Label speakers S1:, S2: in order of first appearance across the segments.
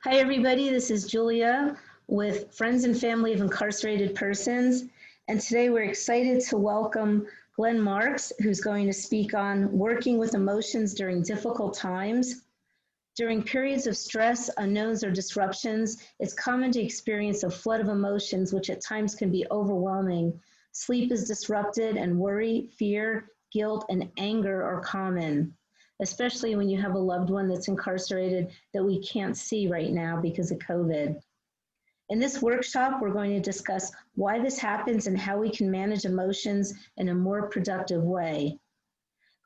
S1: Hi, everybody. This is Julia with Friends and Family of Incarcerated Persons. And today we're excited to welcome GMarks, who's going to speak on working with emotions during difficult times. During periods of stress, unknowns, or disruptions, it's common to experience a flood of emotions, which at times can be overwhelming. Sleep is disrupted, and worry, fear, guilt, and anger are common, especially when you have a loved one that's incarcerated that we can't see right now because of COVID. In this workshop, we're going to discuss why this happens and how we can manage emotions in a more productive way.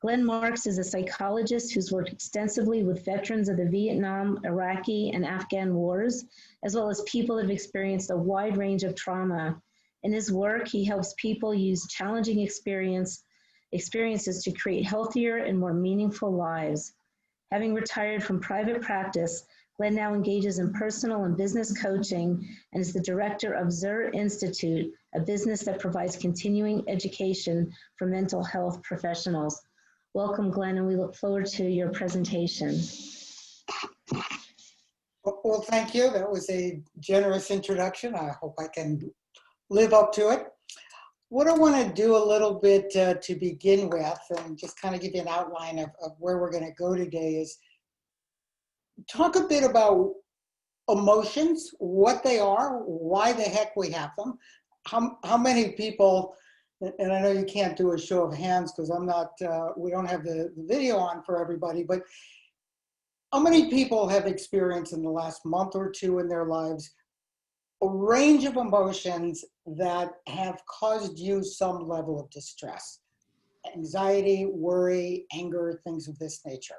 S1: GMarks is a psychologist who's worked extensively with veterans of the Vietnam, Iraqi, and Afghan wars, as well as people that have experienced a wide range of trauma. In his work, he helps people use challenging experiences to create healthier and more meaningful lives. Having retired from private practice, Glenn now engages in personal and business coaching and is the director of Zur Institute, a business that provides continuing education for mental health professionals. Welcome, Glenn, and we look forward to your presentation.
S2: Well, thank you. That was a generous introduction. I hope I can live up to it. What I want to do a little bit to begin with, and just kind of give you an outline of where we're going to go today, is talk a bit about emotions, what they are, why the heck we have them, how many people, and I know you can't do a show of hands because I'm not, we don't have the video on for everybody, but how many people have experienced in the last month or two in their lives a range of emotions that have caused you some level of distress, anxiety, worry, anger, things of this nature?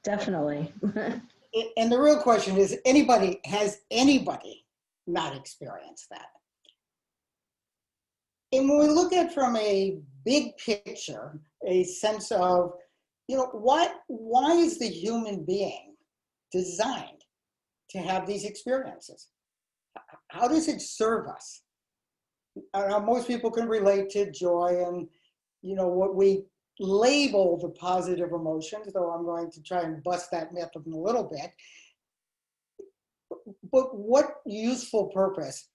S1: Definitely.
S2: And the real question is, has anybody not experienced that? And when we look at from a big picture, a sense of, why is the human being designed to have these experiences? How does it serve us? Most people can relate to joy and, what we label the positive emotions, though I'm going to try and bust that myth in a little bit. But what useful purpose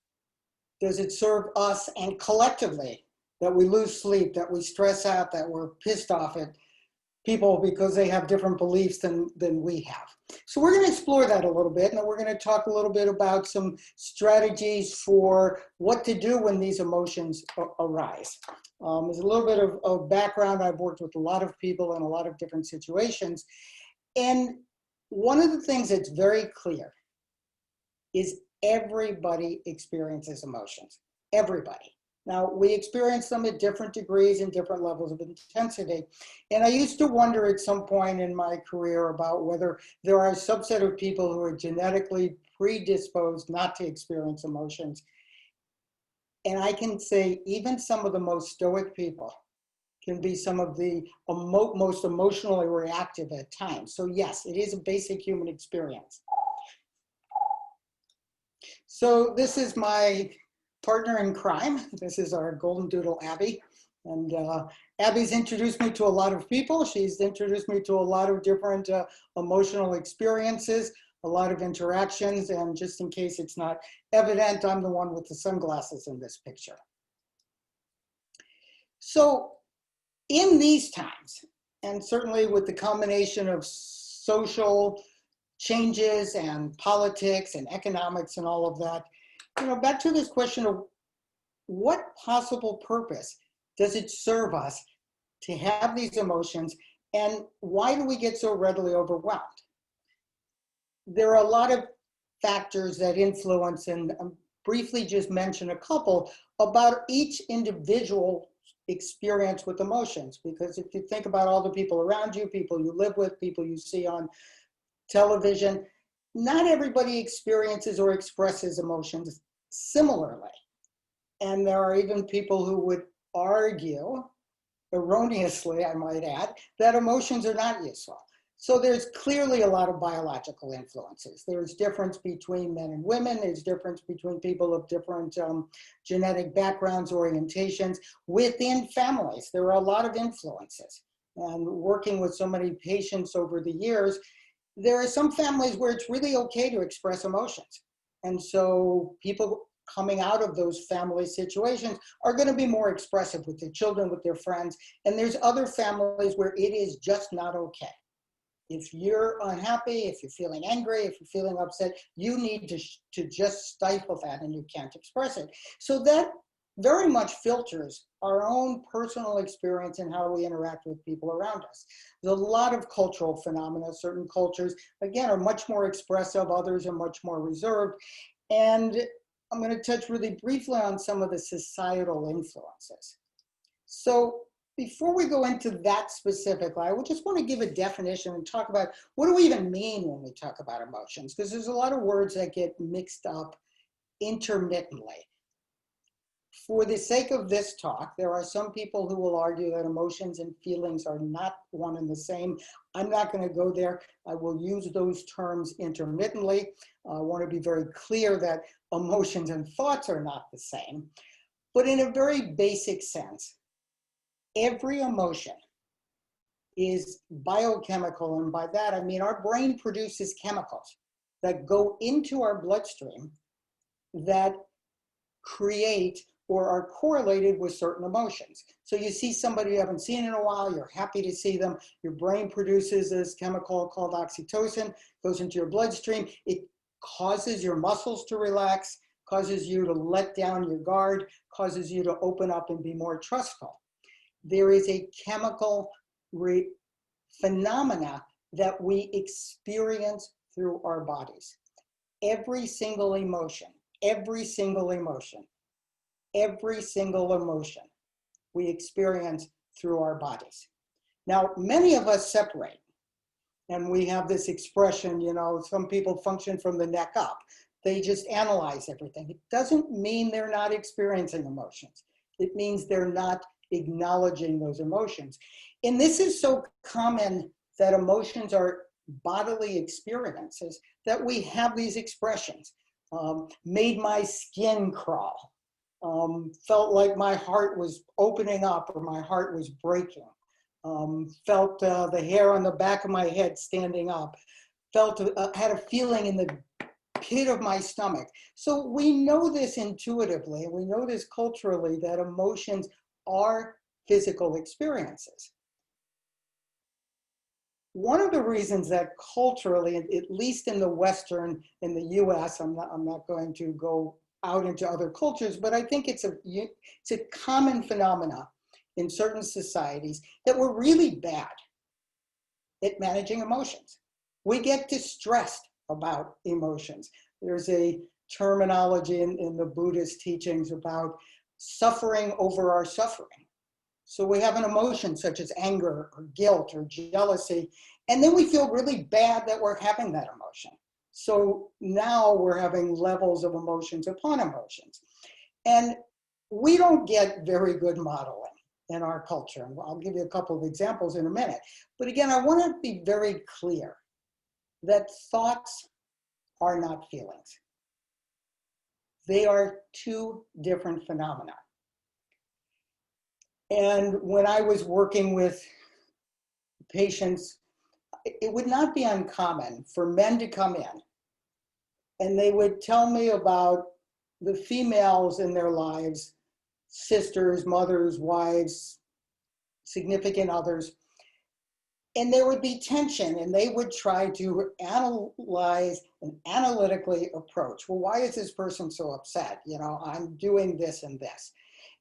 S2: does it serve us and collectively, that we lose sleep, that we stress out, that we're pissed off at people because they have different beliefs than we have? So we're going to explore that a little bit, and then we're going to talk a little bit about some strategies for what to do when these emotions arise. There's a little bit of background. I've worked with a lot of people in a lot of different situations. And one of the things that's very clear is everybody experiences emotions, everybody. Now, we experience them at different degrees and different levels of intensity. And I used to wonder at some point in my career about whether there are a subset of people who are genetically predisposed not to experience emotions. And I can say even some of the most stoic people can be some of the most emotionally reactive at times. So yes, it is a basic human experience. So this is my partner in crime. This is our golden doodle, Abby. And Abby's introduced me to a lot of people. She's introduced me to a lot of different emotional experiences, a lot of interactions. And just in case it's not evident, I'm the one with the sunglasses in this picture. So in these times, and certainly with the combination of social changes and politics and economics and all of that, back to this question of what possible purpose does it serve us to have these emotions, and why do we get so readily overwhelmed? There are a lot of factors that influence, and briefly just mention a couple about each individual experience with emotions, because if you think about all the people around you, people you live with, people you see on television, not everybody experiences or expresses emotions similarly. And there are even people who would argue, erroneously I might add, that emotions are not useful. So there's clearly a lot of biological influences. There's difference between men and women. There's difference between people of different genetic backgrounds, orientations. Within families, there are a lot of influences. And working with so many patients over the years, there are some families where it's really okay to express emotions. And so people coming out of those family situations are going to be more expressive with their children, with their friends. And there's other families where it is just not okay. If you're unhappy, if you're feeling angry, if you're feeling upset, you need to just stifle that and you can't express it. So that very much filters our own personal experience and how we interact with people around us. There's a lot of cultural phenomena. Certain cultures, again, are much more expressive, others are much more reserved. And I'm going to touch really briefly on some of the societal influences. So before we go into that specifically, I would just want to give a definition and talk about what do we even mean when we talk about emotions, because there's a lot of words that get mixed up intermittently. For the sake of this talk, there are some people who will argue that emotions and feelings are not one and the same. I'm not going to go there. I will use those terms intermittently. I want to be very clear that emotions and thoughts are not the same. But in a very basic sense, every emotion is biochemical. And by that, I mean our brain produces chemicals that go into our bloodstream that create or are correlated with certain emotions. So you see somebody you haven't seen in a while, you're happy to see them, your brain produces this chemical called oxytocin, goes into your bloodstream, it causes your muscles to relax, causes you to let down your guard, causes you to open up and be more trustful. There is a chemical phenomena that we experience through our bodies. Every single emotion, every single emotion, every single emotion we experience through our bodies. Now, many of us separate, and we have this expression, you know, some people function from the neck up. They just analyze everything. It doesn't mean they're not experiencing emotions. It means they're not acknowledging those emotions. And this is so common that emotions are bodily experiences that we have these expressions. Made my skin crawl. Felt like my heart was opening up or my heart was breaking. Felt the hair on the back of my head standing up. Felt, had a feeling in the pit of my stomach. So we know this intuitively, and we know this culturally, that emotions are physical experiences. One of the reasons that culturally, at least in the Western, in the US, I'm not going to go out into other cultures, but I think it's a common phenomena in certain societies that we're really bad at managing emotions. We get distressed about emotions. There's a terminology in the Buddhist teachings about suffering over our suffering. So we have an emotion such as anger or guilt or jealousy, and then we feel really bad that we're having that emotion. So now we're having levels of emotions upon emotions. And we don't get very good modeling in our culture. And I'll give you a couple of examples in a minute. But again, I want to be very clear that thoughts are not feelings. They are two different phenomena. And when I was working with patients, it would not be uncommon for men to come in and they would tell me about the females in their lives, sisters, mothers, wives, significant others, and there would be tension and they would try to analyze and analytically approach. Well, why is this person so upset? You know, I'm doing this and this.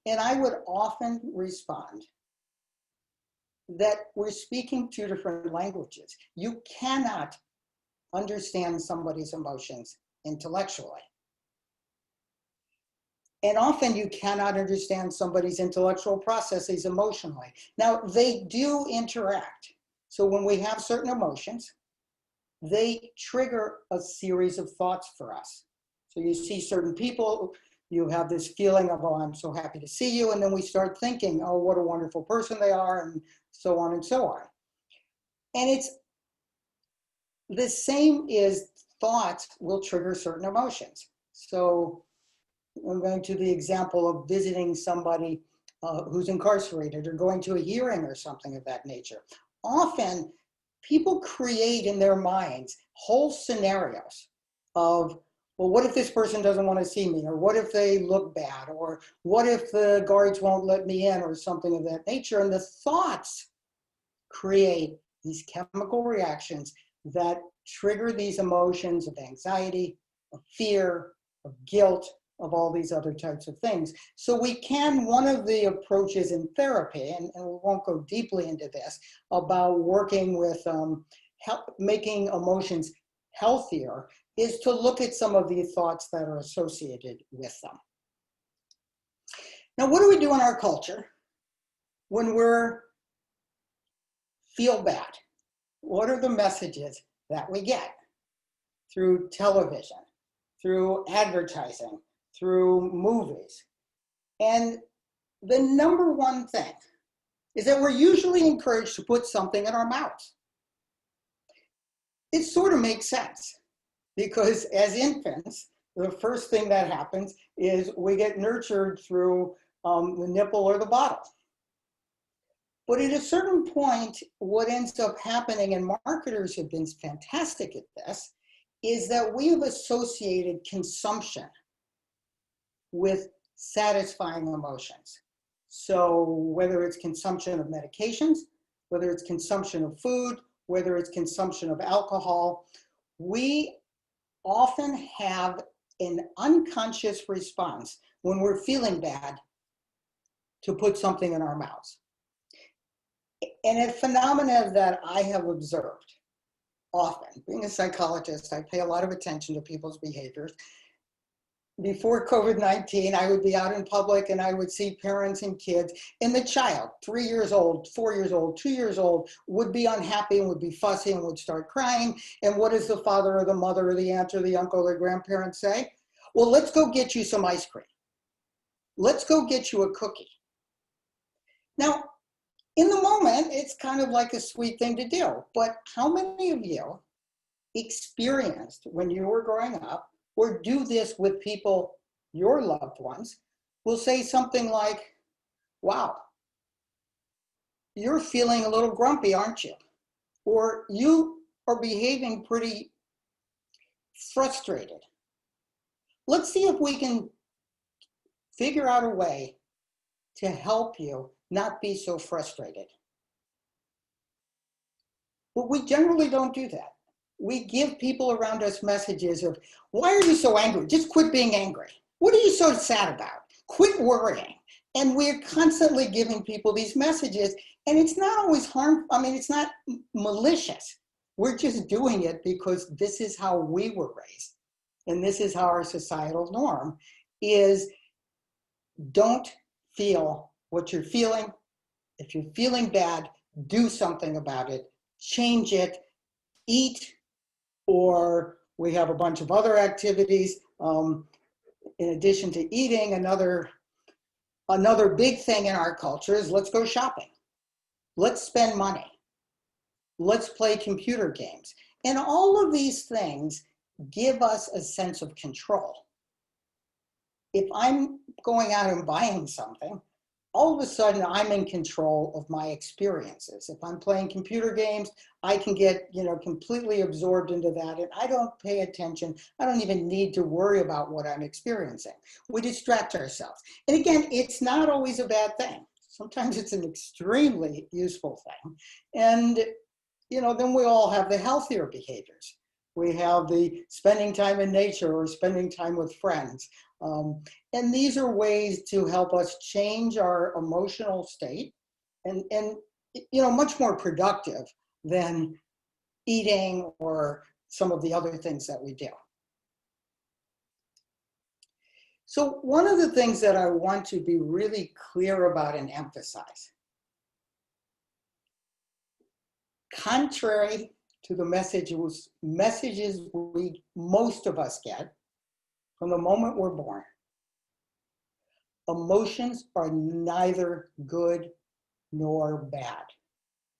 S2: And I would often respond that we're speaking two different languages. You cannot understand somebody's emotions intellectually. And often you cannot understand somebody's intellectual processes emotionally. Now, they do interact. So when we have certain emotions, they trigger a series of thoughts for us. So you see certain people, you have this feeling of, oh, I'm so happy to see you. And then we start thinking, oh, what a wonderful person they are, and so on and so on. And it's the same is thoughts will trigger certain emotions. So I'm going to the example of visiting somebody who's incarcerated or going to a hearing or something of that nature. Often people create in their minds whole scenarios of, well, what if this person doesn't want to see me? Or what if they look bad? Or what if the guards won't let me in? Or something of that nature. And the thoughts create these chemical reactions that trigger these emotions of anxiety, of fear, of guilt, of all these other types of things. So we can, one of the approaches in therapy, and we won't go deeply into this, about working with making emotions healthier, is to look at some of the thoughts that are associated with them. Now, what do we do in our culture when we're feel bad? What are the messages that we get through television, through advertising, through movies? And the number one thing is that we're usually encouraged to put something in our mouths. It sort of makes sense because as infants, the first thing that happens is we get nurtured through the nipple or the bottle. But at a certain point, what ends up happening, and marketers have been fantastic at this, is that we have associated consumption with satisfying emotions. So whether it's consumption of medications, whether it's consumption of food, whether it's consumption of alcohol, we often have an unconscious response when we're feeling bad to put something in our mouths. And a phenomena that I have observed often, being a psychologist, I pay a lot of attention to people's behaviors. Before COVID-19, I would be out in public and I would see parents and kids, and the child, 3 years old, 4 years old, 2 years old, would be unhappy and would be fussy and would start crying. And what does the father or the mother or the aunt or the uncle or grandparent say? Well, let's go get you some ice cream. Let's go get you a cookie. Now, in the moment, it's kind of like a sweet thing to do, but how many of you experienced when you were growing up, or do this with people, your loved ones, will say something like, wow, you're feeling a little grumpy, aren't you? Or you are behaving pretty frustrated. Let's see if we can figure out a way to help you not be so frustrated. But we generally don't do that. We give people around us messages of, why are you so angry? Just quit being angry. What are you so sad about? Quit worrying. And we're constantly giving people these messages, and it's not always harmful. I mean, it's not malicious. We're just doing it because this is how we were raised. And this is how our societal norm is. Don't feel what you're feeling. If you're feeling bad, do something about it. Change it. Eat, or we have a bunch of other activities. In addition to eating, another big thing in our culture is let's go shopping. Let's spend money. Let's play computer games. And all of these things give us a sense of control. If I'm going out and buying something, all of a sudden I'm in control of my experiences. If I'm playing computer games, I can get, completely absorbed into that, and I don't pay attention. I don't even need to worry about what I'm experiencing. We distract ourselves. And again, it's not always a bad thing. Sometimes it's an extremely useful thing. And, then we all have the healthier behaviors. We have the spending time in nature or spending time with friends. And these are ways to help us change our emotional state and much more productive than eating or some of the other things that we do. So one of the things that I want to be really clear about and emphasize, contrary to the messages most of us get from the moment we're born, emotions are neither good nor bad.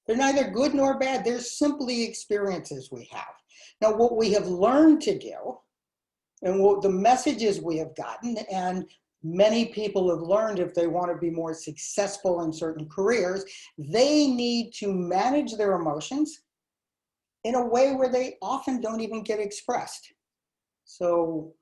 S2: They're neither good nor bad. They're simply experiences we have. Now, what we have learned to do, and what the messages we have gotten, and many people have learned if they want to be more successful in certain careers, they need to manage their emotions in a way where they often don't even get expressed. So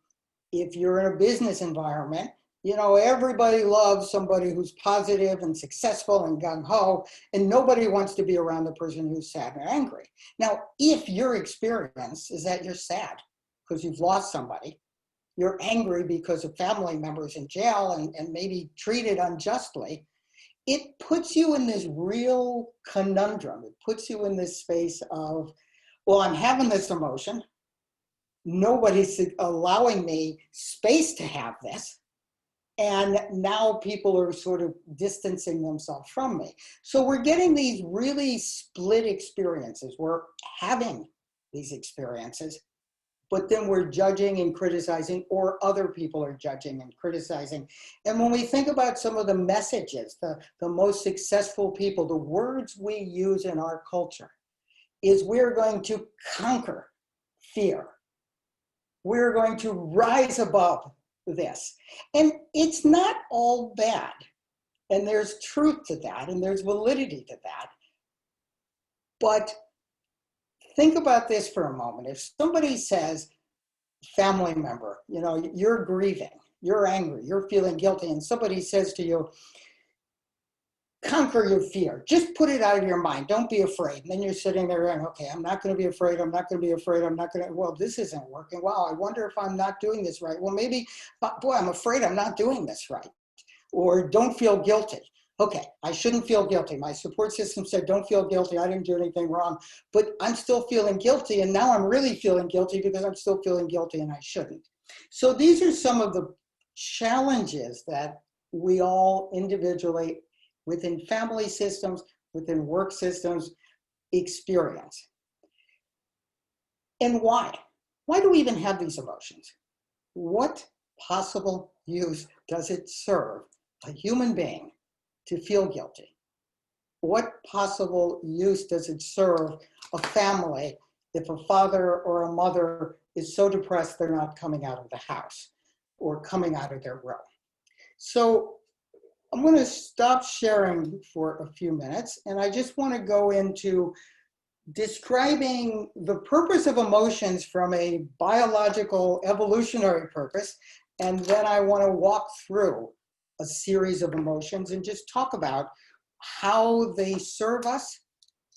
S2: if you're in a business environment, you know, everybody loves somebody who's positive and successful and gung-ho, and nobody wants to be around the person who's sad and angry. Now, if your experience is that you're sad because you've lost somebody, you're angry because a family member's in jail and maybe treated unjustly, it puts you in this real conundrum. It puts you in this space of, well, I'm having this emotion. Nobody's allowing me space to have this. And now people are sort of distancing themselves from me. So we're getting these really split experiences. We're having these experiences, but then we're judging and criticizing, or other people are judging and criticizing. And when we think about some of the messages, the most successful people, the words we use in our culture is we're going to conquer fear. We're going to rise above this. And it's not all bad. And there's truth to that, and there's validity to that. But think about this for a moment. If somebody says, family member, you know, you're grieving, you're angry, you're feeling guilty, and somebody says to you, conquer your fear, just put it out of your mind, don't be afraid. And then you're sitting there going, okay, I'm not going to be afraid, I'm not going to be afraid, I'm not going to, well, this isn't working. Wow, I wonder if I'm not doing this right. Well, maybe, boy, I'm afraid I'm not doing this right. Or don't feel guilty. Okay, I shouldn't feel guilty. My support system said, don't feel guilty, I didn't do anything wrong, but I'm still feeling guilty, and now I'm really feeling guilty because I'm still feeling guilty and I shouldn't. So these are some of the challenges that we all individually, within family systems, within work systems, experience. And why? Why do we even have these emotions? What possible use does it serve a human being to feel guilty? What possible use does it serve a family if a father or a mother is so depressed they're not coming out of the house or coming out of their room? So I'm going to stop sharing for a few minutes, and I just want to go into describing the purpose of emotions from a biological evolutionary purpose, and then I want to walk through a series of emotions and just talk about how they serve us,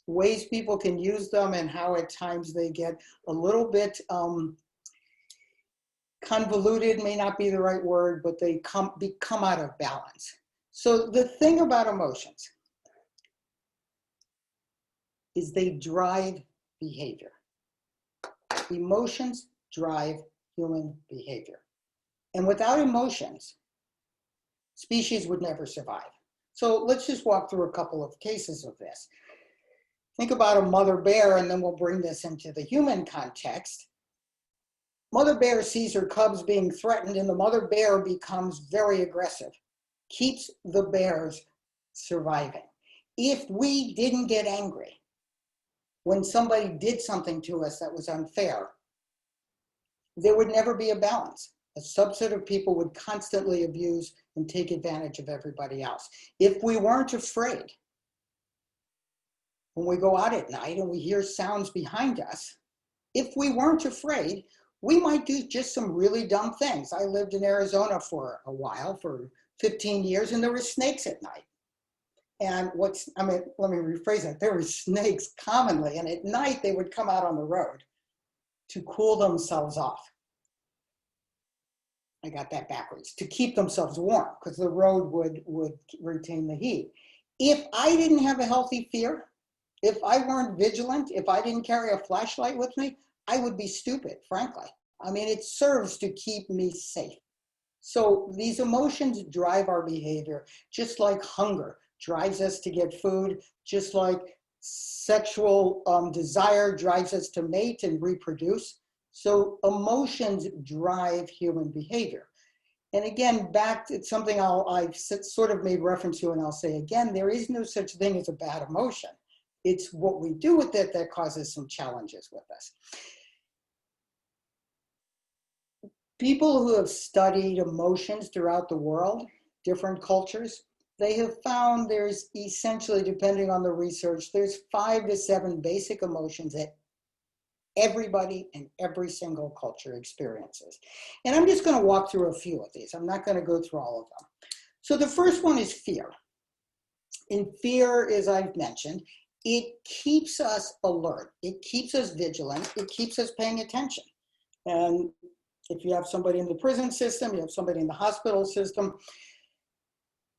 S2: ways people can use them, and how at times they get a little bit convoluted, may not be the right word, but they become out of balance. So the thing about emotions is they drive behavior. Emotions drive human behavior. And without emotions, species would never survive. So let's just walk through a couple of cases of this. Think about a mother bear, and then we'll bring this into the human context. Mother bear sees her cubs being threatened, and the mother bear becomes very aggressive, keeps the bears surviving. If we didn't get angry when somebody did something to us that was unfair, there would never be a balance. A subset of people would constantly abuse and take advantage of everybody else. If we weren't afraid, when we go out at night and we hear sounds behind us, if we weren't afraid, we might do just some really dumb things. I lived in Arizona for a while, for 15 years, and there were snakes at night. And let me rephrase that. There were snakes commonly, and at night they would come out on the road to cool themselves off. I got that backwards, to keep themselves warm, because the road would retain the heat. If I didn't have a healthy fear, if I weren't vigilant, if I didn't carry a flashlight with me, I would be stupid, frankly. I mean, it serves to keep me safe. So these emotions drive our behavior, just like hunger drives us to get food, just like sexual desire drives us to mate and reproduce. So emotions drive human behavior. And again, back to something I've sort of made reference to, and I'll say again, there is no such thing as a bad emotion. It's what we do with it that causes some challenges with us. People who have studied emotions throughout the world, different cultures, they have found there's essentially, depending on the research, there's 5 to 7 basic emotions that everybody in every single culture experiences. And I'm just going to walk through a few of these. I'm not going to go through all of them. So the first one is fear. And fear, as I've mentioned, it keeps us alert. It keeps us vigilant. It keeps us paying attention. And if you have somebody in the prison system, you have somebody in the hospital system,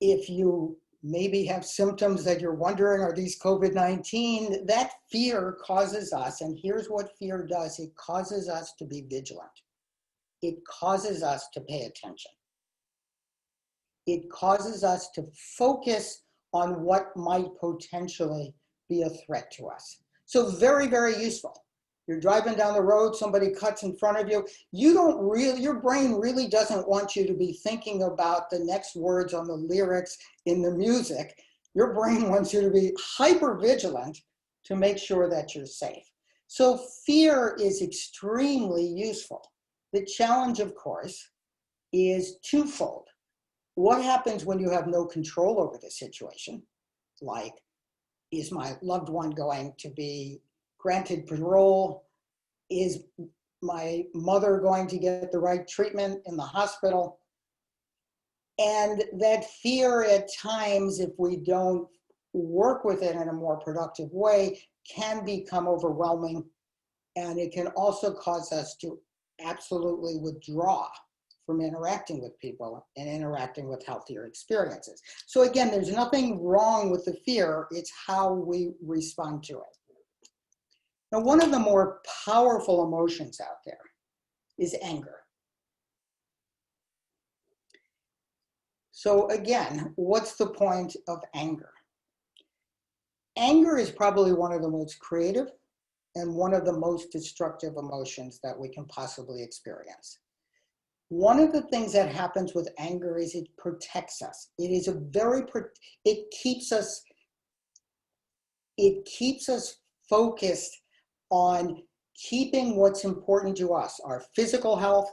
S2: if you maybe have symptoms that you're wondering, are these COVID-19, that fear causes us, and here's what fear does, it causes us to be vigilant. It causes us to pay attention. It causes us to focus on what might potentially be a threat to us. So very, very useful. You're driving down the road, somebody cuts in front of you. Your brain really doesn't want you to be thinking about the next words on the lyrics in the music. Your brain wants you to be hyper vigilant to make sure that you're safe. So fear is extremely useful. The challenge, of course, is twofold. What happens when you have no control over the situation? Like, is my loved one going to be granted parole? Is my mother going to get the right treatment in the hospital? And that fear at times, if we don't work with it in a more productive way, can become overwhelming. And it can also cause us to absolutely withdraw from interacting with people and interacting with healthier experiences. So again, there's nothing wrong with the fear, it's how we respond to it. Now, one of the more powerful emotions out there is anger. So again, what's the point of anger? Anger is probably one of the most creative and one of the most destructive emotions that we can possibly experience. One of the things that happens with anger is it protects us. It keeps us focused on keeping what's important to us, our physical health,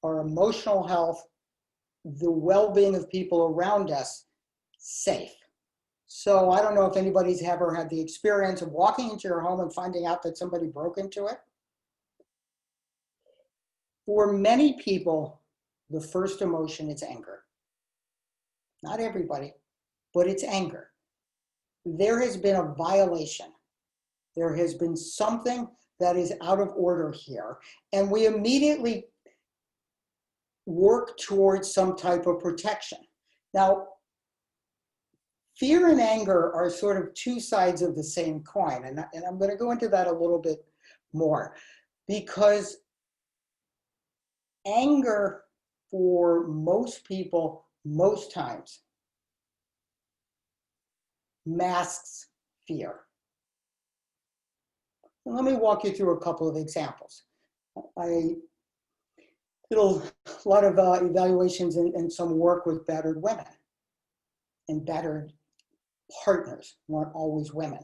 S2: our emotional health, the well-being of people around us safe. So I don't know if anybody's ever had the experience of walking into your home and finding out that somebody broke into it. For many people, the first emotion is anger. Not everybody, but it's anger. There has been a violation. There has been something that is out of order here, and we immediately work towards some type of protection. Now, fear and anger are sort of two sides of the same coin, and I'm going to go into that a little bit more, because anger for most people, most times, masks fear. And let me walk you through a couple of examples. I did a lot of evaluations and some work with battered women, and battered partners weren't always women.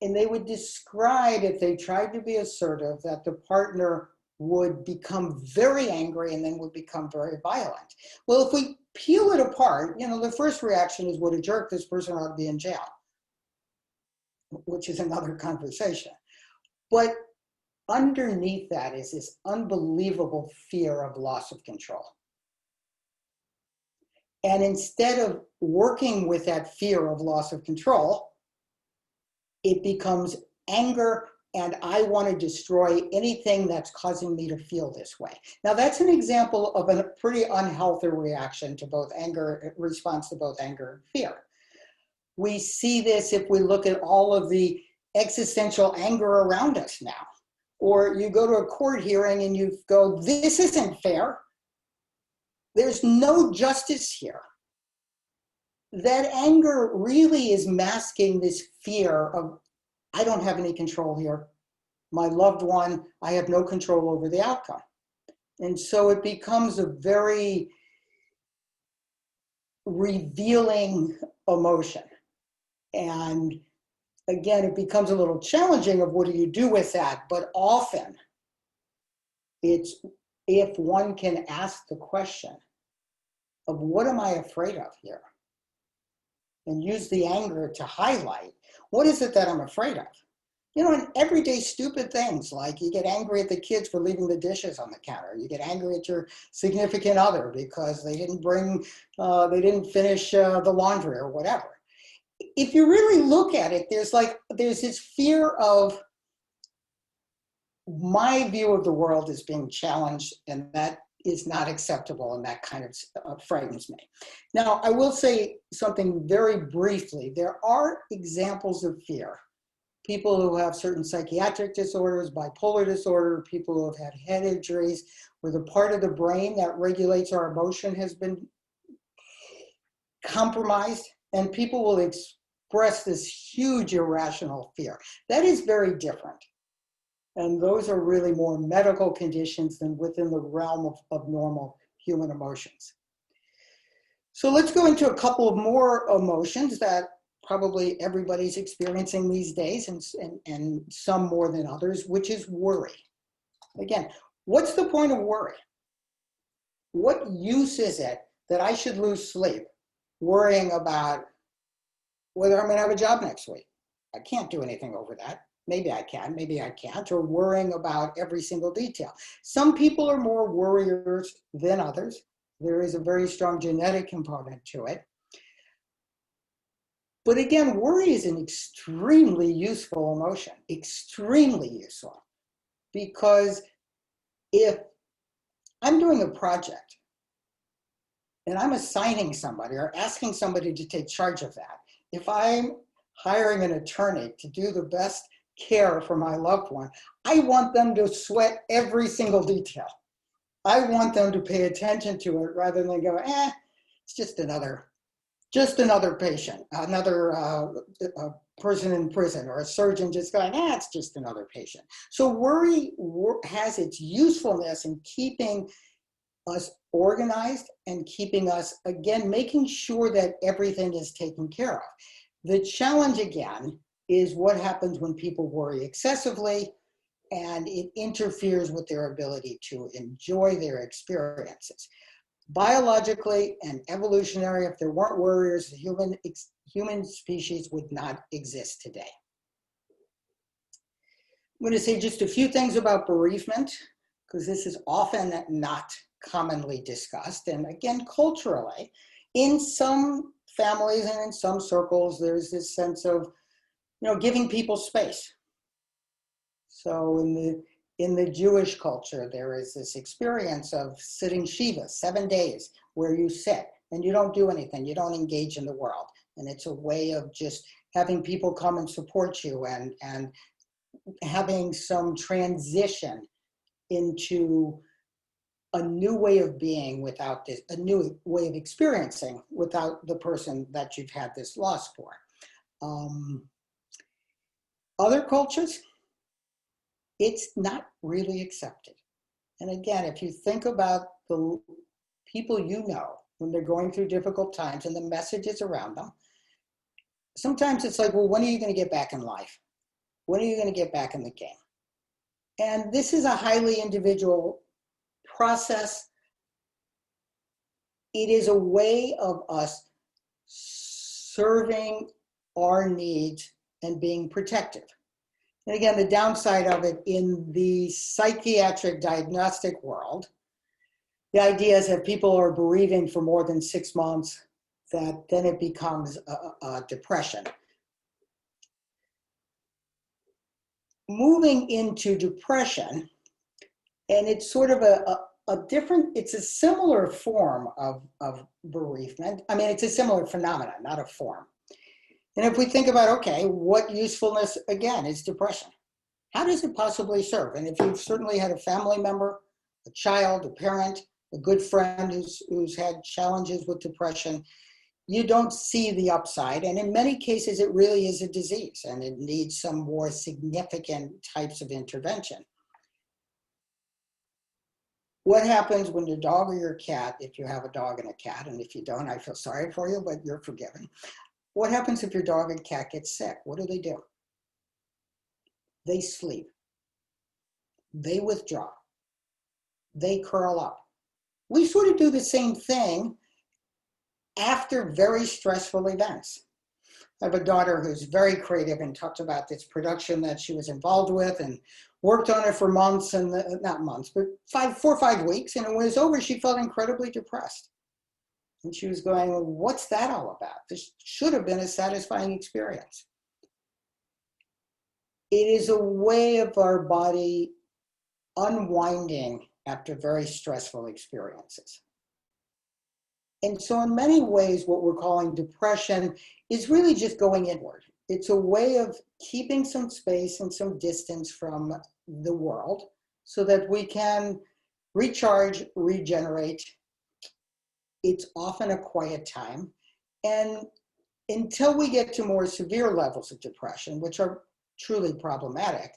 S2: And they would describe, if they tried to be assertive, that the partner would become very angry and then would become very violent. Well, if we peel it apart, the first reaction is, what a jerk, this person ought to be in jail, which is another conversation. But underneath that is this unbelievable fear of loss of control. And instead of working with that fear of loss of control, it becomes anger, and I want to destroy anything that's causing me to feel this way. Now, that's an example of a pretty unhealthy reaction to both anger, response to both anger and fear. We see this if we look at all of the existential anger around us now. Or you go to a court hearing and you go, this isn't fair. There's no justice here. That anger really is masking this fear of, I don't have any control here. My loved one, I have no control over the outcome. And so it becomes a very revealing emotion. And again, it becomes a little challenging of what do you do with that, but often it's if one can ask the question of what am I afraid of here? And use the anger to highlight, what is it that I'm afraid of? You know, in everyday stupid things, like you get angry at the kids for leaving the dishes on the counter. You get angry at your significant other because they didn't finish the laundry or whatever. If you really look at it, there's this fear of my view of the world is being challenged, and that is not acceptable, and that kind of frightens me. Now, I will say something very briefly. There are examples of fear. People who have certain psychiatric disorders, bipolar disorder, people who have had head injuries, where the part of the brain that regulates our emotion has been compromised, and people will express this huge irrational fear. That is very different. And those are really more medical conditions than within the realm of normal human emotions. So let's go into a couple of more emotions that probably everybody's experiencing these days, and some more than others, which is worry. Again, what's the point of worry? What use is it that I should lose sleep worrying about whether I'm going to have a job next week? I can't do anything over that. Maybe I can, maybe I can't, or worrying about every single detail. Some people are more worriers than others. There is a very strong genetic component to it. But again, worry is an extremely useful emotion, extremely useful. Because if I'm doing a project and I'm assigning somebody or asking somebody to take charge of that, if I'm hiring an attorney to do the best care for my loved one, I want them to sweat every single detail. I want them to pay attention to it rather than go, it's just another patient, another person in prison, or a surgeon just going, it's just another patient. So worry has its usefulness in keeping us organized and keeping us, again, making sure that everything is taken care of. The challenge, again, is what happens when people worry excessively, and it interferes with their ability to enjoy their experiences. Biologically and evolutionary, if there weren't worriers, the human species would not exist today. I'm going to say just a few things about bereavement, because this is often not commonly discussed. And again, culturally, in some families and in some circles, there's this sense of, giving people space. So in the Jewish culture, there is this experience of sitting Shiva, 7 days, where you sit and you don't do anything, you don't engage in the world. And it's a way of just having people come and support you, and having some transition into a new way of being without this, a new way of experiencing without the person that you've had this loss for. Other cultures, it's not really accepted. And again, if you think about the people you know when they're going through difficult times and the messages around them, sometimes it's like, well, when are you going to get back in life? When are you going to get back in the game? And this is a highly individual process. It is a way of us serving our needs and being protective. And again, the downside of it in the psychiatric diagnostic world, the idea is that people are bereaving for more than 6 months, that then it becomes a depression. Moving into depression, and it's sort of it's a similar form of bereavement. I mean, it's a similar phenomenon, not a form. And if we think about, okay, what usefulness, again, is depression? How does it possibly serve? And if you've certainly had a family member, a child, a parent, a good friend who's had challenges with depression, you don't see the upside. And in many cases, it really is a disease, and it needs some more significant types of intervention. What happens when your dog or your cat, if you have a dog and a cat, and if you don't, I feel sorry for you, but you're forgiven. What happens if your dog and cat get sick? What do? They sleep. They withdraw. They curl up. We sort of do the same thing after very stressful events. I have a daughter who's very creative and talked about this production that she was involved with and worked on it for months and not months, but 4 or 5 weeks. And when it was over, she felt incredibly depressed. And she was going, well, what's that all about? This should have been a satisfying experience. It is a way of our body unwinding after very stressful experiences. And so in many ways, what we're calling depression is really just going inward. It's a way of keeping some space and some distance from the world so that we can recharge, regenerate. It's often a quiet time. And until we get to more severe levels of depression, which are truly problematic,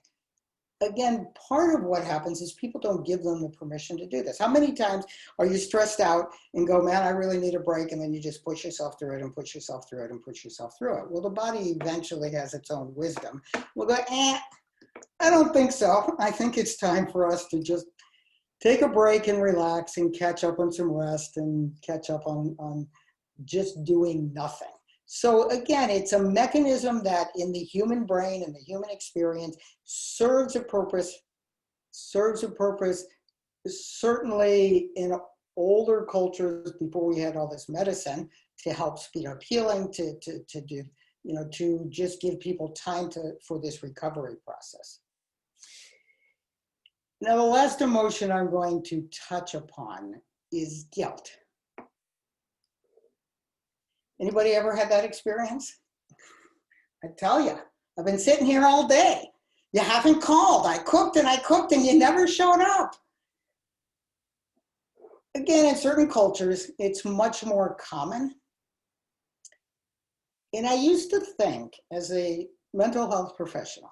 S2: again, part of what happens is people don't give them the permission to do this. How many times are you stressed out and go, man, I really need a break, and then you just push yourself through it and push yourself through it and push yourself through it? Well, the body eventually has its own wisdom. We'll go, I don't think so. I think it's time for us to just take a break and relax and catch up on some rest and catch up on just doing nothing. So again, it's a mechanism that in the human brain and the human experience serves a purpose, certainly in older cultures before we had all this medicine to help speed up healing, to do, to just give people time for this recovery process. Now, the last emotion I'm going to touch upon is guilt. Anybody ever had that experience? I tell you, I've been sitting here all day. You haven't called. I cooked and you never showed up. Again, in certain cultures, it's much more common. And I used to think as a mental health professional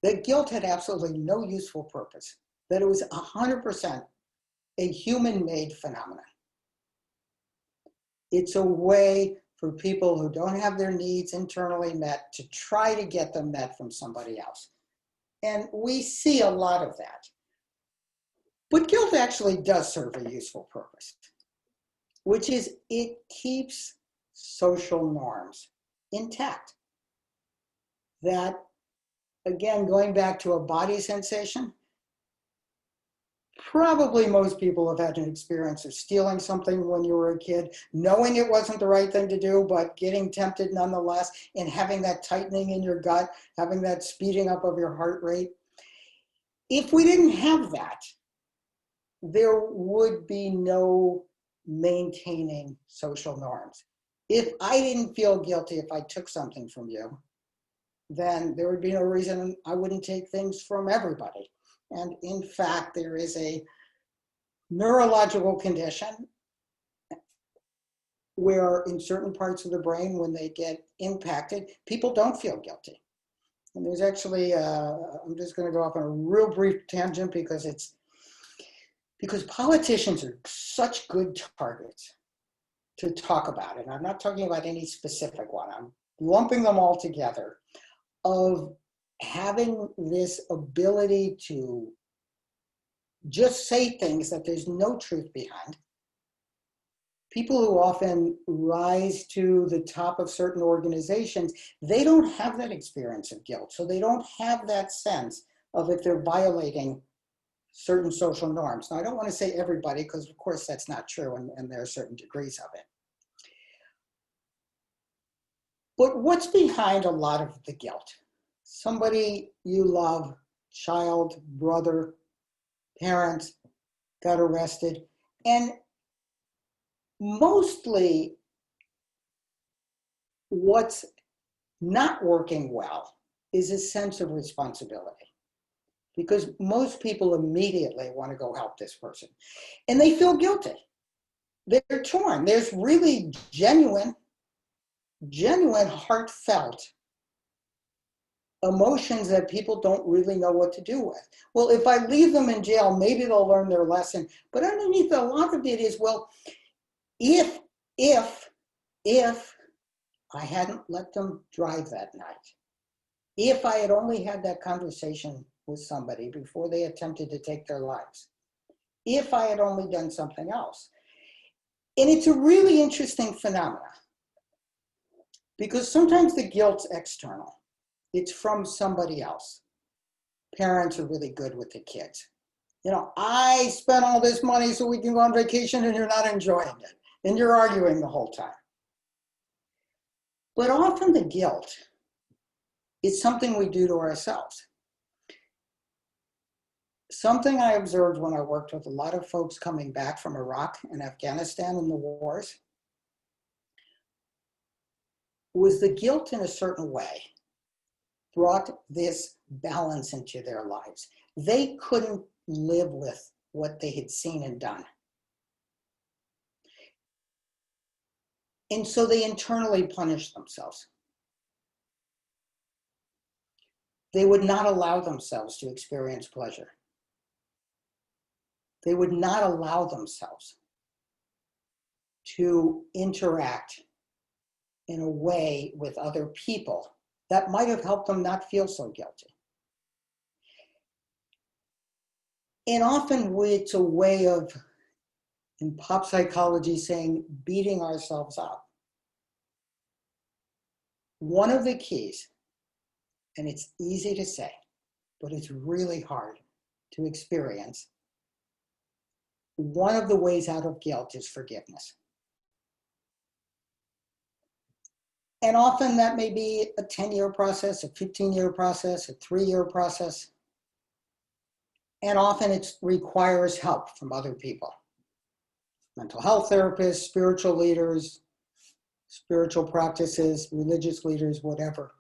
S2: that guilt had absolutely no useful purpose, that it was 100% a human-made phenomenon. It's a way for people who don't have their needs internally met to try to get them met from somebody else. And we see a lot of that. But guilt actually does serve a useful purpose, which is it keeps social norms intact. That, again, going back to a body sensation, probably most people have had an experience of stealing something when you were a kid, knowing it wasn't the right thing to do, but getting tempted nonetheless, and having that tightening in your gut, having that speeding up of your heart rate. If we didn't have that, there would be no maintaining social norms. If I didn't feel guilty if I took something from you, then there would be no reason I wouldn't take things from everybody. And in fact, there is a neurological condition where in certain parts of the brain, when they get impacted, people don't feel guilty. And there's actually, I'm just going to go off on a real brief tangent because politicians are such good targets to talk about it. I'm not talking about any specific one. I'm lumping them all together of having this ability to just say things that there's no truth behind. People who often rise to the top of certain organizations, they don't have that experience of guilt. So they don't have that sense of if they're violating certain social norms. Now, I don't want to say everybody, because of course that's not true, and there are certain degrees of it. But what's behind a lot of the guilt? Somebody you love, child, brother, parents, got arrested. And mostly what's not working well is a sense of responsibility. Because most people immediately want to go help this person. And they feel guilty. They're torn. There's really genuine, heartfelt emotions that people don't really know what to do with. Well, if I leave them in jail, maybe they'll learn their lesson. But underneath a lot of it is, well, if I hadn't let them drive that night, if I had only had that conversation with somebody before they attempted to take their lives, if I had only done something else. And it's a really interesting phenomenon. Because sometimes the guilt's external. It's from somebody else. Parents are really good with the kids. You know, I spent all this money so we can go on vacation and you're not enjoying it. And you're arguing the whole time. But often the guilt is something we do to ourselves. Something I observed when I worked with a lot of folks coming back from Iraq and Afghanistan in the wars was the guilt in a certain way brought this balance into their lives. They couldn't live with what they had seen and done. And so they internally punished themselves. They would not allow themselves to experience pleasure. They would not allow themselves to interact in a way with other people that might have helped them not feel so guilty. And often it's a way of, in pop psychology, saying beating ourselves up. One of the keys, and it's easy to say, but it's really hard to experience, one of the ways out of guilt is forgiveness. And often that may be a 10-year process, a 15-year process, a 3-year process. And often it requires help from other people. Mental health therapists, spiritual leaders, spiritual practices, religious leaders, whatever.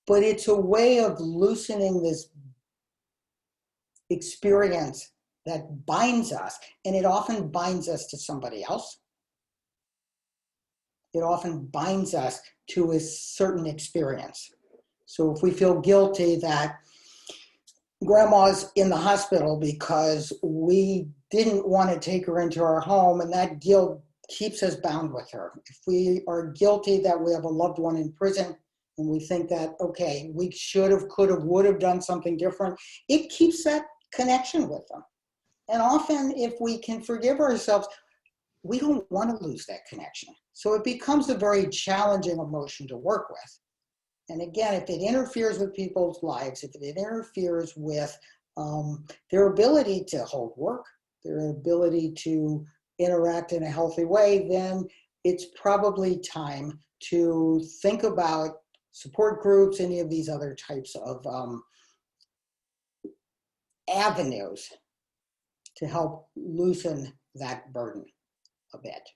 S2: But it's a way of loosening this experience that binds us, and it often binds us to somebody else. It often binds us to a certain experience. So if we feel guilty that grandma's in the hospital because we didn't want to take her into our home, and that guilt keeps us bound with her. If we are guilty that we have a loved one in prison and we think that, okay, we should have, could have, would have done something different, it keeps that connection with them. And often if we can forgive ourselves, we don't want to lose that connection. So it becomes a very challenging emotion to work with. And again, if it interferes with people's lives, if it interferes with their ability to hold work, their ability to interact in a healthy way, then it's probably time to think about support groups, any of these other types of avenues to help loosen that burden a bit.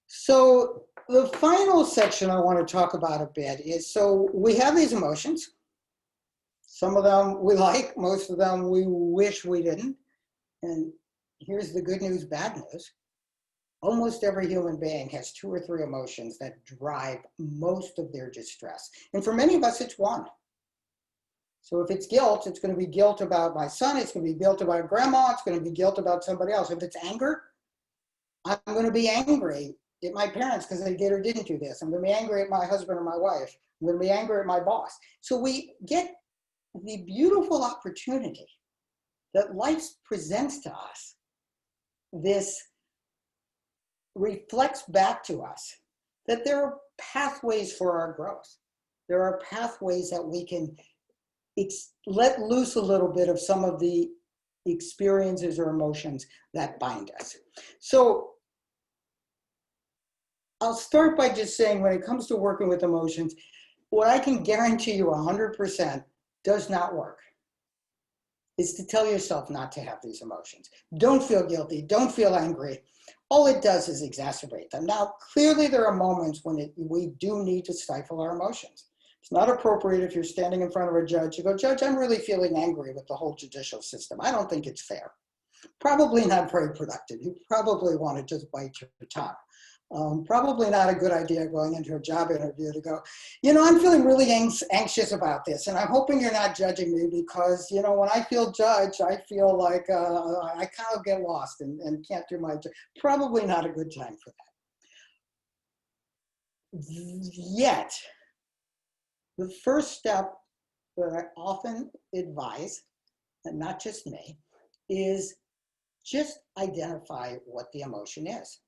S2: So the final section I want to talk about a bit is, so we have these emotions. Some of them we like, most of them we wish we didn't. And here's the good news, bad news. Almost every human being has 2 or 3 emotions that drive most of their distress. And for many of us, it's one. So if it's guilt, it's going to be guilt about my son, it's going to be guilt about grandma, it's going to be guilt about somebody else. If it's anger, I'm going to be angry at my parents because they did or didn't do this. I'm going to be angry at my husband or my wife. I'm going to be angry at my boss. So we get the beautiful opportunity that life presents to us. This reflects back to us that there are pathways for our growth. There are pathways that we can let loose a little bit of some of the experiences or emotions that bind us. So I'll start by just saying, when it comes to working with emotions, what I can guarantee you 100% does not work is to tell yourself not to have these emotions. Don't feel guilty, don't feel angry. All it does is exacerbate them. Now, clearly there are moments when we do need to stifle our emotions. It's not appropriate if you're standing in front of a judge, you go, Judge, I'm really feeling angry with the whole judicial system. I don't think it's fair. Probably not very productive. You probably want to just bite your tongue. Probably not a good idea going into a job interview to go, you know, I'm feeling really anxious about this, and I'm hoping you're not judging me because, you know, when I feel judged, I feel like I kind of get lost and can't do my job. Probably not a good time for that. Yet, the first step that I often advise, and not just me, is just identify what the emotion is.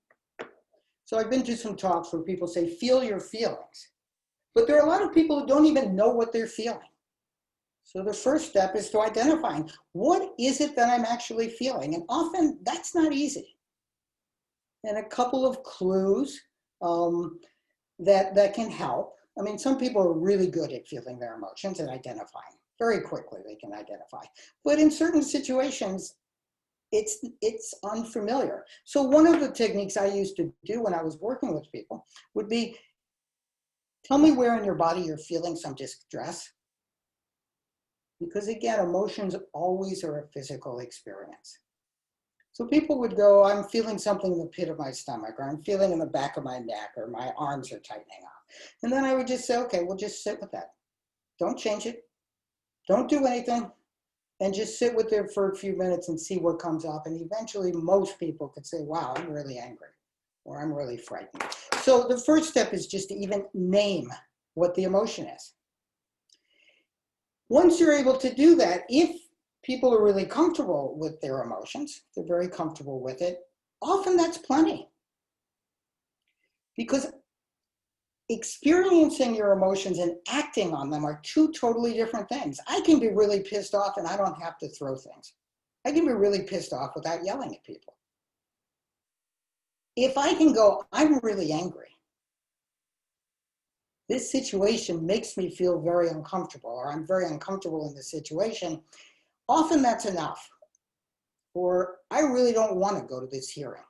S2: So I've been to some talks where people say, feel your feelings. But there are a lot of people who don't even know what they're feeling. So the first step is to identifying, what is it that I'm actually feeling? And often that's not easy. And a couple of clues that can help. I mean, some people are really good at feeling their emotions and identifying. Very quickly they can identify. But in certain situations, it's unfamiliar. So one of the techniques I used to do when I was working with people would be, tell me where in your body you're feeling some distress. Because again, emotions always are a physical experience. So people would go, I'm feeling something in the pit of my stomach, or I'm feeling in the back of my neck, or my arms are tightening up. And then I would just say, okay, well, just sit with that. Don't change it. Don't do anything. And just sit with it for a few minutes and see what comes up. And eventually most people could say, wow, I'm really angry, or I'm really frightened. So the first step is just to even name what the emotion is. Once you're able to do that, if people are really comfortable with their emotions, they're very comfortable with it, often that's plenty. Because experiencing your emotions and acting on them are two totally different things. I can be really pissed off and I don't have to throw things. I can be really pissed off without yelling at people. If I can go, I'm really angry. This situation makes me feel very uncomfortable, or I'm very uncomfortable in this situation. Often that's enough. Or I really don't want to go to this hearing,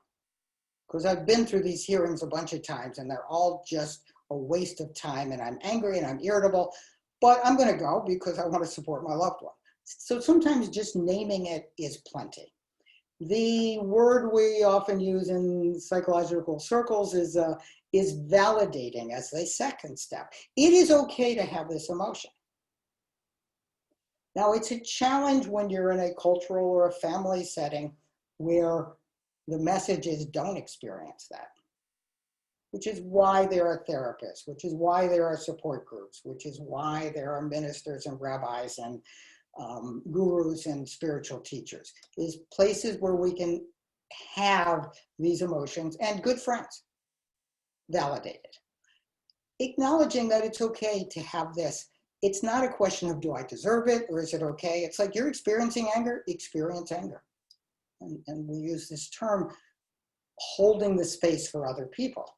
S2: because I've been through these hearings a bunch of times and they're all just a waste of time, and I'm angry and I'm irritable, but I'm going to go because I want to support my loved one. So sometimes just naming it is plenty. The word we often use in psychological circles is validating as the second step. It is okay to have this emotion. Now, it's a challenge when you're in a cultural or a family setting where the message is don't experience that, which is why there are therapists, which is why there are support groups, which is why there are ministers and rabbis and gurus and spiritual teachers, is places where we can have these emotions and good friends validated. Acknowledging that it's okay to have this. It's not a question of do I deserve it or is it okay? It's like you're experiencing anger, experience anger. And we use this term, holding the space for other people.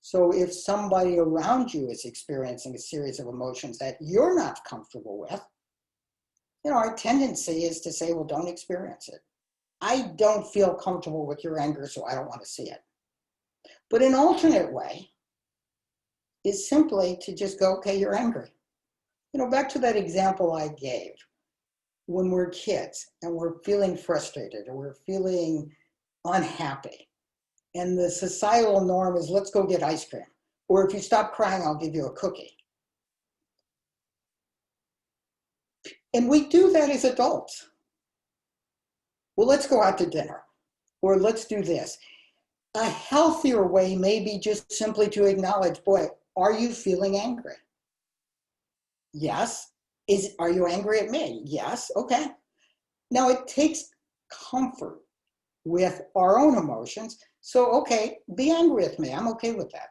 S2: So if somebody around you is experiencing a series of emotions that you're not comfortable with, our tendency is to say, well, don't experience it. I don't feel comfortable with your anger, so I don't want to see it. But an alternate way is simply to just go, okay, you're angry. Back to that example I gave, when we're kids and we're feeling frustrated or we're feeling unhappy, and the societal norm is let's go get ice cream, or if you stop crying, I'll give you a cookie. And we do that as adults. Well, let's go out to dinner, or let's do this. A healthier way may be just simply to acknowledge, boy, are you feeling angry? Yes. Are you angry at me? Yes. Okay. Now it takes comfort with our own emotions. So, okay, be angry with me. I'm okay with that.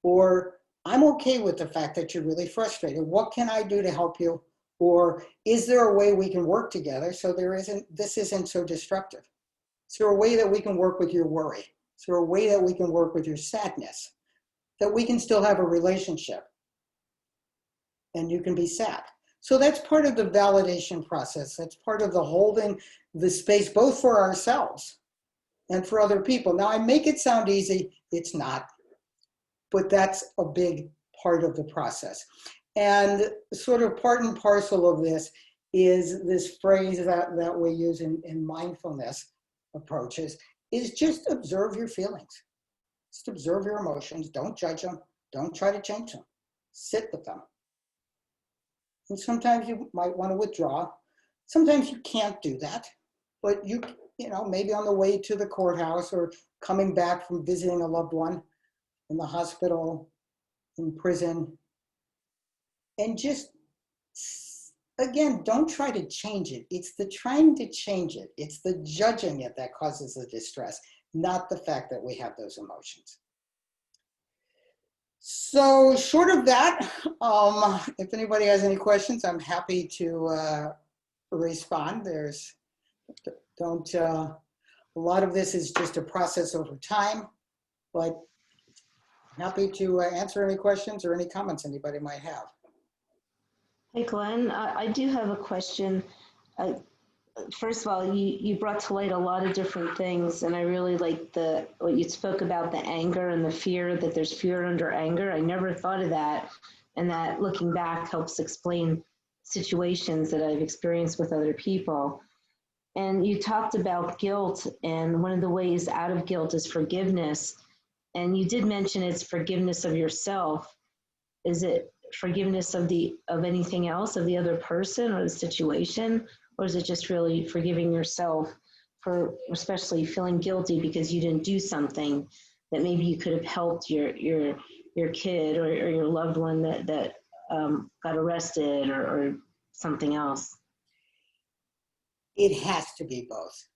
S2: Or I'm okay with the fact that you're really frustrated. What can I do to help you? Or is there a way we can work together so this isn't so destructive? Is there a way that we can work with your worry? Is there a way that we can work with your sadness? That we can still have a relationship and you can be sad. So that's part of the validation process. That's part of the holding the space both for ourselves and for other people. Now I make it sound easy, it's not, but that's a big part of the process. And sort of part and parcel of this is this phrase that we use in mindfulness approaches, is just observe your feelings. Just observe your emotions, don't judge them, don't try to change them, sit with them. And sometimes you might want to withdraw. Sometimes you can't do that, but you maybe on the way to the courthouse or coming back from visiting a loved one in the hospital, in prison, and just, again, don't try to change it. It's the trying to change it. It's the judging it that causes the distress. not the fact that we have those emotions. So short of that, if anybody has any questions, I'm happy to respond. A lot of this is just a process over time, but happy to answer any questions or any comments anybody might have.
S1: Hey, Glenn, I do have a question. First of all, you brought to light a lot of different things, and I really like what you spoke about, the anger and the fear, that there's fear under anger. I never thought of that, and that looking back helps explain situations that I've experienced with other people. And you talked about guilt, and one of the ways out of guilt is forgiveness. And you did mention it's forgiveness of yourself. Is it forgiveness of anything else, of the other person or the situation? Or is it just really forgiving yourself for especially feeling guilty because you didn't do something that maybe you could have helped your kid or your loved one that got arrested or something else?
S2: It has to be both.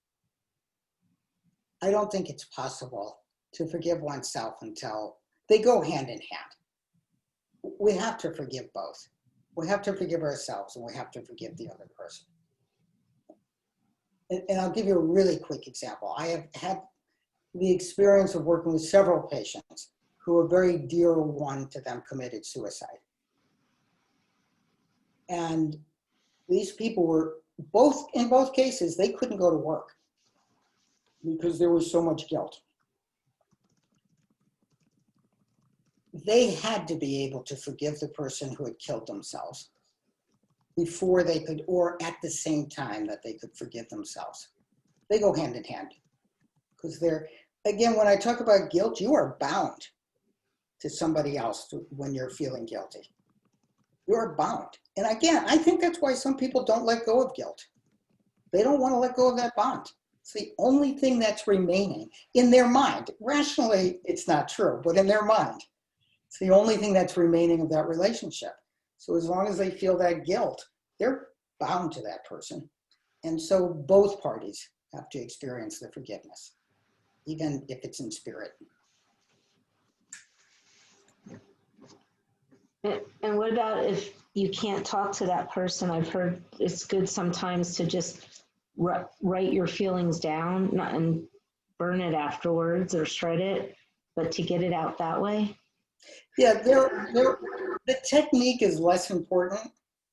S2: I don't think it's possible to forgive oneself until they go hand in hand. We have to forgive both. We have to forgive ourselves and we have to forgive the other person. And I'll give you a really quick example. I have had the experience of working with several patients who a very dear one to them committed suicide. And these people were in both cases, they couldn't go to work because there was so much guilt. They had to be able to forgive the person who had killed themselves before they could, or at the same time that they could forgive themselves. They go hand in hand because again, when I talk about guilt, you are bound to somebody else when you're feeling guilty. You're bound. And again, I think that's why some people don't let go of guilt. They don't want to let go of that bond. It's the only thing that's remaining in their mind. Rationally, it's not true, but in their mind, it's the only thing that's remaining of that relationship. So as long as they feel that guilt, they're bound to that person. And so both parties have to experience the forgiveness, even if it's in spirit.
S1: And what about if you can't talk to that person? I've heard it's good sometimes to just write your feelings down and burn it afterwards or shred it, but to get it out that way.
S2: Yeah, the technique is less important.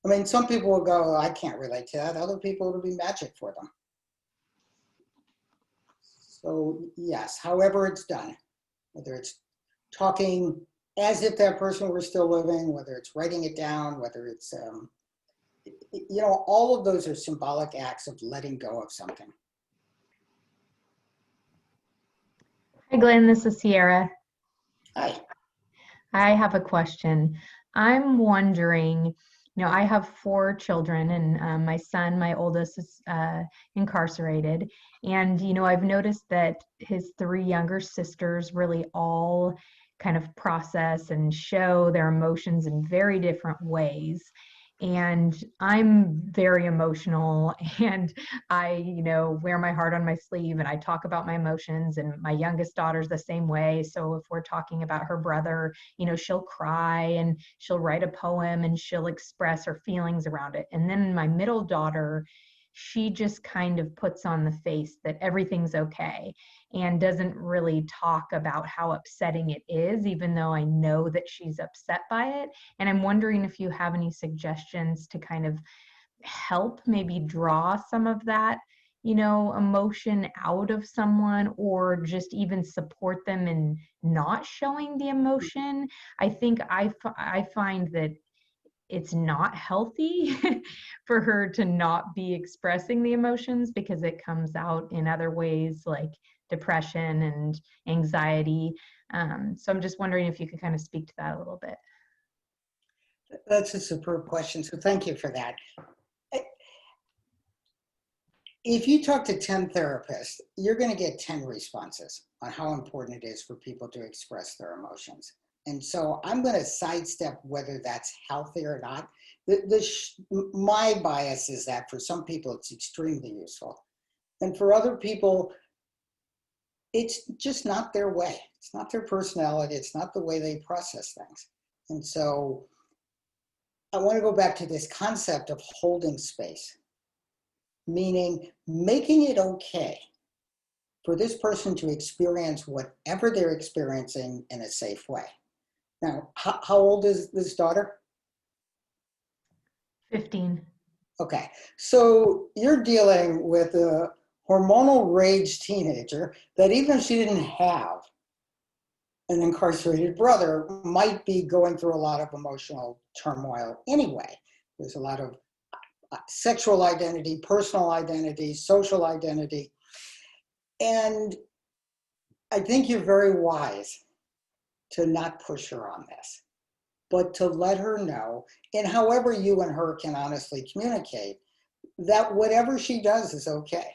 S2: I mean, some people will go, I can't relate to that. Other people, it'll be magic for them. So yes, however it's done, whether it's talking as if that person were still living, whether it's writing it down, whether it's, all of those are symbolic acts of letting go of something.
S3: Hi, Glenn, this is Sierra.
S2: Hi.
S3: I have a question. I'm wondering, I have 4 children and my son, my oldest, is incarcerated. And, I've noticed that his 3 younger sisters really all kind of process and show their emotions in very different ways. And I'm very emotional and I, wear my heart on my sleeve and I talk about my emotions, and my youngest daughter's the same way. So if we're talking about her brother, she'll cry and she'll write a poem and she'll express her feelings around it. And then my middle daughter, she just kind of puts on the face that everything's okay and doesn't really talk about how upsetting it is, even though I know that she's upset by it. And I'm wondering if you have any suggestions to kind of help maybe draw some of that, emotion out of someone, or just even support them in not showing the emotion. I think I find that it's not healthy for her to not be expressing the emotions because it comes out in other ways like depression and anxiety. So I'm just wondering if you could kind of speak to that a little bit.
S2: That's a superb question. So thank you for that. If you talk to 10 therapists, you're going to get 10 responses on how important it is for people to express their emotions. And so I'm going to sidestep whether that's healthy or not. My bias is that for some people, it's extremely useful. And for other people, it's just not their way. It's not their personality. It's not the way they process things. And so I want to go back to this concept of holding space, meaning making it okay for this person to experience whatever they're experiencing in a safe way. Now, how old is this daughter?
S3: 15.
S2: Okay, so you're dealing with a hormonal rage teenager that even if she didn't have an incarcerated brother, might be going through a lot of emotional turmoil anyway. There's a lot of sexual identity, personal identity, social identity. And I think you're very wise to not push her on this, but to let her know, and however you and her can honestly communicate, that whatever she does is okay.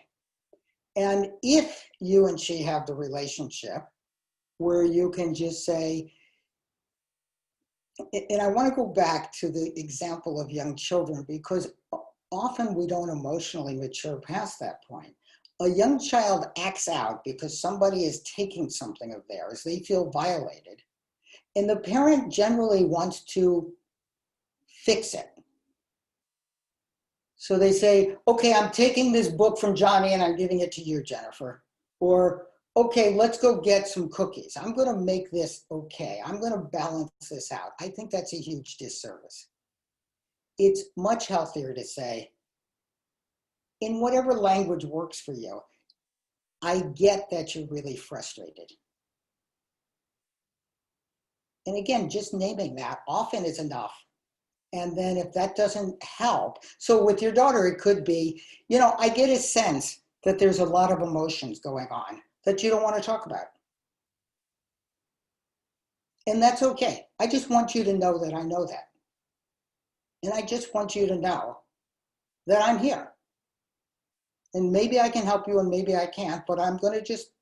S2: And if you and she have the relationship where you can just say, and I want to go back to the example of young children, because often we don't emotionally mature past that point. A young child acts out because somebody is taking something of theirs. They feel violated. And the parent generally wants to fix it. So they say, okay, I'm taking this book from Johnny and I'm giving it to you, Jennifer. Or, okay, let's go get some cookies. I'm going to make this okay. I'm going to balance this out. I think that's a huge disservice. It's much healthier to say, in whatever language works for you, I get that you're really frustrated. And again, just naming that often is enough. And then if that doesn't help, so with your daughter, it could be, you know, I get a sense that there's a lot of emotions going on that you don't want to talk about. And that's okay. I just want you to know that I know that. And I just want you to know that I'm here. And maybe I can help you and maybe I can't, but I'm going to just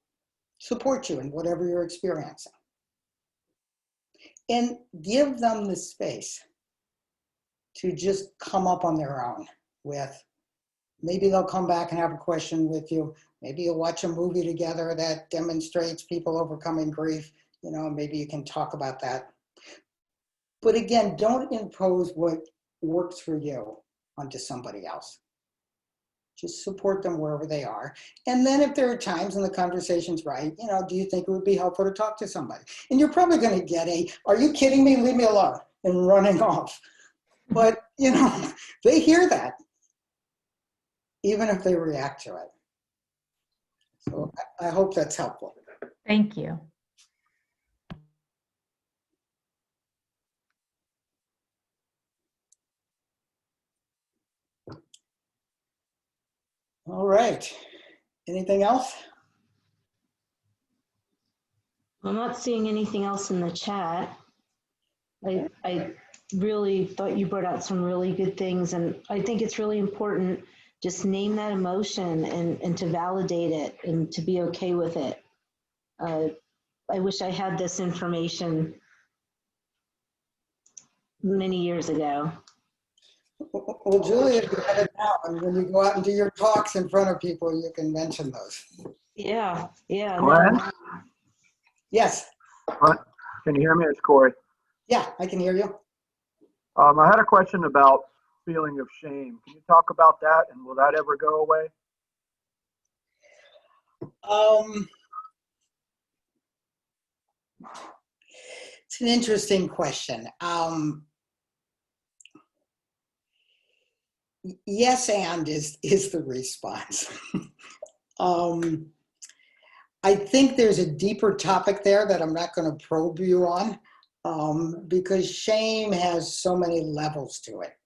S2: support you in whatever you're experiencing. And give them the space to just come up on their own with, maybe they'll come back and have a question with you. Maybe you'll watch a movie together that demonstrates people overcoming grief. You know, maybe you can talk about that. But again, don't impose what works for you onto somebody else. Just support them wherever they are. And then if there are times when the conversation's right, you know, do you think it would be helpful to talk to somebody? And you're probably going to get a, are you kidding me? Leave me alone, and running off. But, you know, they hear that, even if they react to it. So I hope that's helpful.
S3: Thank you.
S2: All right. Anything else?
S1: I'm not seeing anything else in the chat. I really thought you brought out some really good things, and I think it's really important just name that emotion and to validate it and to be okay with it. I wish I had this information many years ago.
S2: Well, Julia, you have it now, and when you go out and do your talks in front of people, you can mention those.
S1: Yeah.
S4: Glenn?
S1: No.
S2: Yes.
S4: Can you hear me? It's Corey.
S2: Yeah, I can hear you.
S4: I had a question about feeling of shame. Can you talk about that, and will that ever go away?
S2: It's an interesting question. Yes, and is the response. I think there's a deeper topic there that I'm not going to probe you on, because shame has so many levels to it.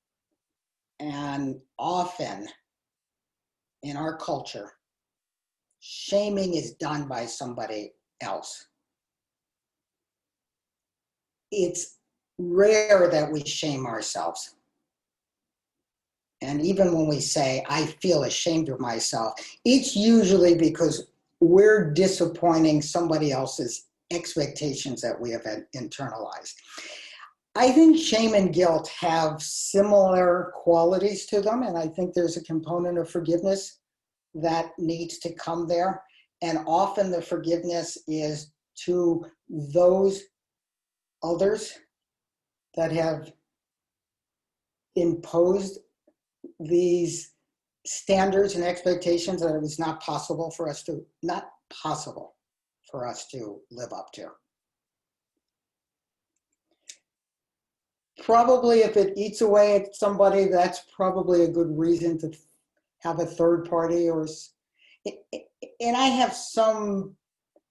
S2: And often in our culture, shaming is done by somebody else. It's rare that we shame ourselves. And even when we say, I feel ashamed of myself, it's usually because we're disappointing somebody else's expectations that we have internalized. I think shame and guilt have similar qualities to them, and I think there's a component of forgiveness that needs to come there. And often the forgiveness is to those others that have imposed these standards and expectations that it was not possible for us to live up to. Probably if it eats away at somebody, that's probably a good reason to have a third party. And I have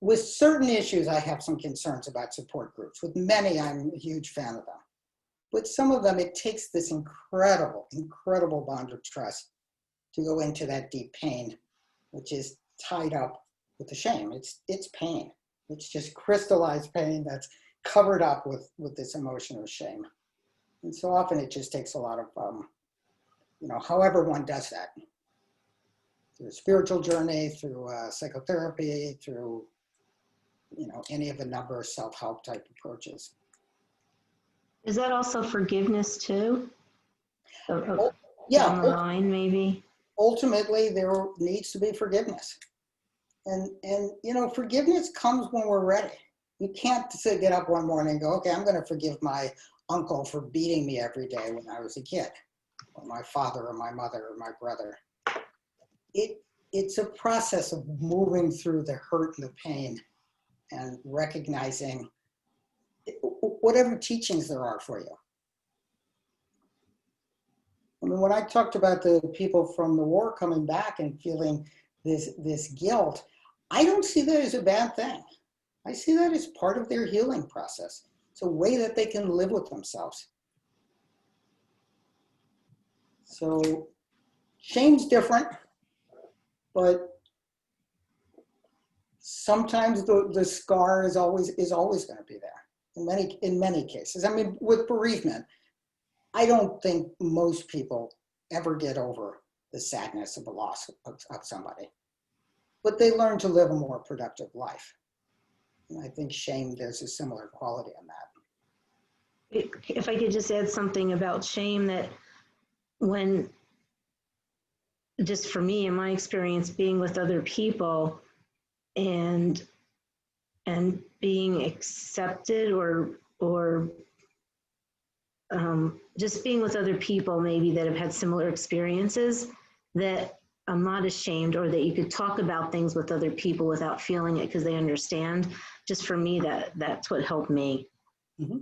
S2: with certain issues, I have some concerns about support groups. With many, I'm a huge fan of them. With some of them, it takes this incredible, incredible bond of trust to go into that deep pain, which is tied up with the shame. It's pain. It's just crystallized pain that's covered up with this emotion of shame. And so often it just takes a lot of, however one does that, through a spiritual journey, through psychotherapy, through, any of a number of self-help type approaches.
S1: Is that also forgiveness too?
S2: Yeah.
S1: Down the line, maybe?
S2: Ultimately, there needs to be forgiveness. And forgiveness comes when we're ready. You can't get up one morning and go, okay, I'm going to forgive my uncle for beating me every day when I was a kid, or my father or my mother or my brother. It's a process of moving through the hurt and the pain and recognizing whatever teachings there are for you. I mean, when I talked about the people from the war coming back and feeling this guilt, I don't see that as a bad thing. I see that as part of their healing process. It's a way that they can live with themselves. So shame's different, but sometimes the scar is always going to be there in many cases. I mean, with bereavement, I don't think most people ever get over the sadness of the loss of somebody, but they learn to live a more productive life. And I think shame, there's a similar quality in that.
S1: If I could just add something about shame, that when, just for me, in my experience, being with other people and being accepted or just being with other people maybe that have had similar experiences, that I'm not ashamed, or that you could talk about things with other people without feeling it because they understand. Just for me, that's what helped me.
S2: Mm-hmm.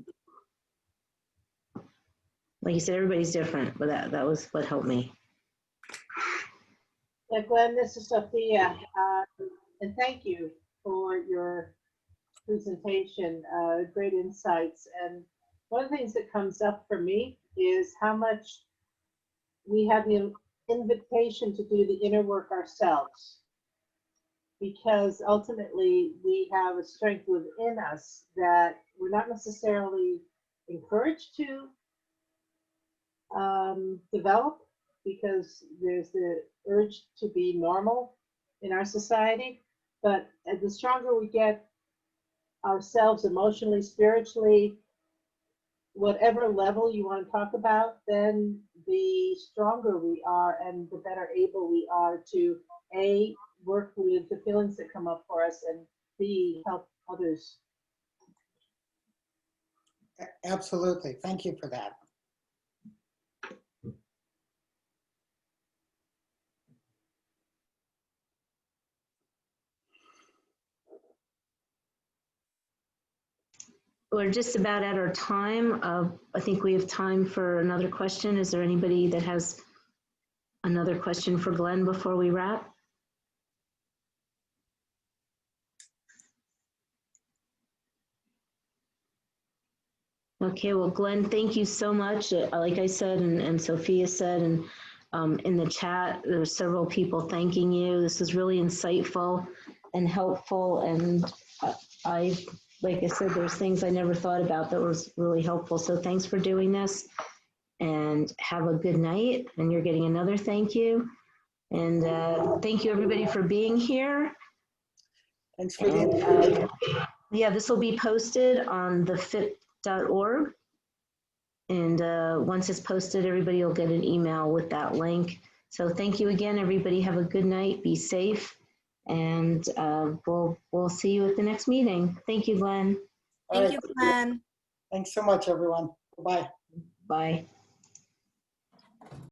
S1: Like you said, everybody's different, but that was what helped me.
S5: Yeah, Glenn, this is Sophia, and thank you for your presentation, great insights. And one of the things that comes up for me is how much we have the invitation to do the inner work ourselves, because ultimately we have a strength within us that we're not necessarily encouraged to develop, because there's the urge to be normal in our society. But the stronger we get ourselves emotionally, spiritually, whatever level you want to talk about, then the stronger we are and the better able we are to A, work with the feelings that come up for us, and B, help others.
S2: Absolutely. Thank you for that.
S1: We're just about at our time. I think we have time for another question. Is there anybody that has another question for Glenn before we wrap? Okay, well, Glenn, thank you so much. Like I said, and Sophia said, and in the chat, there were several people thanking you. This was really insightful and helpful. And like I said, there's things I never thought about that was really helpful. So thanks for doing this, and have a good night. And you're getting another thank you. And thank you everybody for being here.
S2: Thanks for the invitation.
S1: Yeah, this will be posted on thefit.org. And once it's posted, everybody will get an email with that link. So thank you again, everybody. Have a good night. Be safe. And we'll see you at the next meeting. Thank you, Glenn.
S2: All
S6: Thank
S2: right.
S6: you, Glenn.
S2: Thanks so much, everyone. Bye.
S1: Bye.